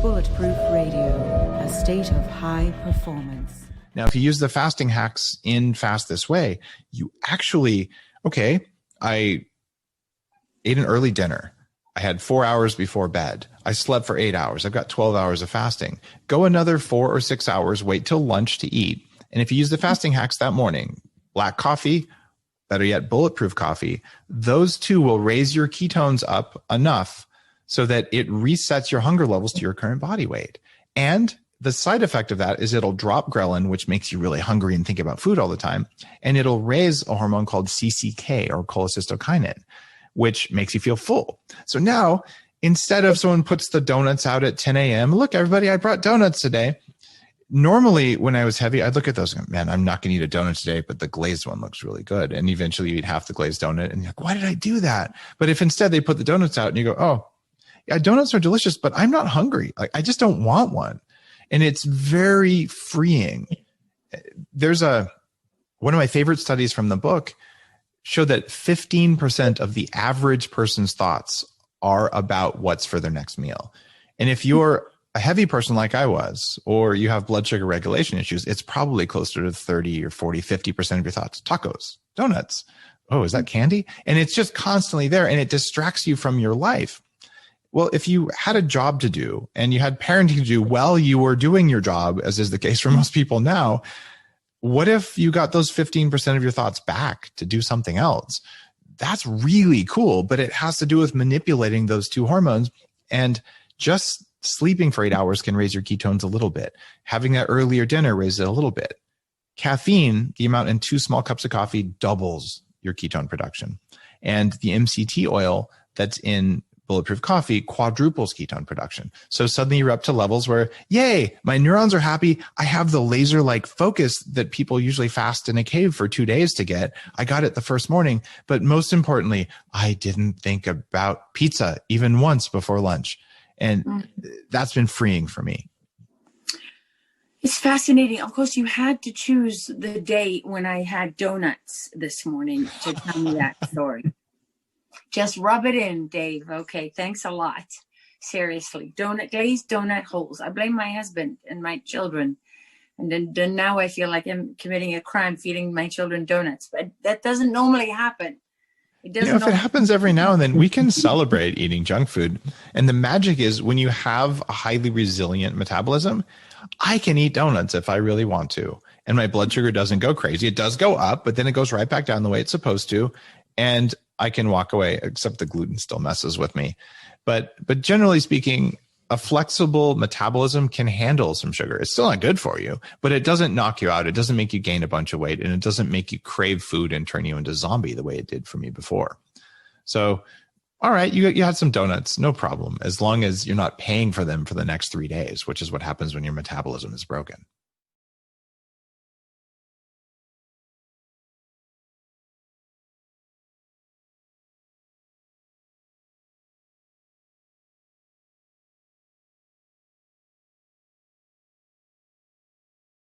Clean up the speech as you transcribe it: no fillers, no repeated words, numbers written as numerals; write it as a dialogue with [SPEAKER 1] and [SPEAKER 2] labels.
[SPEAKER 1] Bulletproof Radio, a state of high performance.
[SPEAKER 2] Now, if you use the fasting hacks in Fast This Way, you actually, I ate an early dinner. I had 4 hours before bed. I slept for 8 hours. I've got 12 hours of fasting. Go another 4 or 6 hours, wait till lunch to eat. And if you use the fasting hacks that morning, black coffee, better yet, bulletproof coffee, those two will raise your ketones up enough so that it resets your hunger levels to your current body weight. And the side effect of that is it'll drop ghrelin, which makes you really hungry and think about food all the time. And it'll raise a hormone called CCK, or cholecystokinin, which makes you feel full. So now, instead of someone puts the donuts out at 10 a.m., look, everybody, I brought donuts today. Normally, when I was heavy, I'd look at those and go, man, I'm not going to eat a donut today, but the glazed one looks really good. And eventually you eat half the glazed donut and you're like, why did I do that? But if instead they put the donuts out and you go, oh, yeah, donuts are delicious, but I'm not hungry. Like, I just don't want one. And it's very freeing. There's one of my favorite studies from the book showed that 15% of the average person's thoughts are about what's for their next meal. And if you're a heavy person like I was, or you have blood sugar regulation issues, it's probably closer to 30 or 40, 50% of your thoughts. Tacos, donuts. Oh, is that candy? And it's just constantly there, and it distracts you from your life. Well, if you had a job to do and you had parenting to do while you were doing your job, as is the case for most people now, what if you got those 15% of your thoughts back to do something else? That's really cool, but it has to do with manipulating those two hormones. And just sleeping for 8 hours can raise your ketones a little bit. Having that earlier dinner raises it a little bit. Caffeine, the amount in 2 small cups of coffee, doubles your ketone production. And the MCT oil that's in Bulletproof coffee quadruples ketone production. So suddenly you're up to levels where, yay, my neurons are happy. I have the laser-like focus that people usually fast in a cave for 2 days to get. I got it the first morning. But most importantly, I didn't think about pizza even once before lunch. And that's been freeing for me.
[SPEAKER 3] It's fascinating. Of course, you had to choose the day when I had donuts this morning to tell me that story. Just rub it in, Dave. Okay, thanks a lot. Seriously. Glazed donut holes. I blame my husband and my children. And then now I feel like I'm committing a crime feeding my children donuts. But that doesn't normally happen. It doesn't.
[SPEAKER 2] If it happens every now and then, we can celebrate eating junk food. And the magic is when you have a highly resilient metabolism, I can eat donuts if I really want to. And my blood sugar doesn't go crazy. It does go up, but then it goes right back down the way it's supposed to. And I can walk away, except the gluten still messes with me. But generally speaking, a flexible metabolism can handle some sugar. It's still not good for you, but it doesn't knock you out. It doesn't make you gain a bunch of weight, and it doesn't make you crave food and turn you into a zombie the way it did for me before. So, all right, you had some donuts, no problem, as long as you're not paying for them for the next 3 days, which is what happens when your metabolism is broken.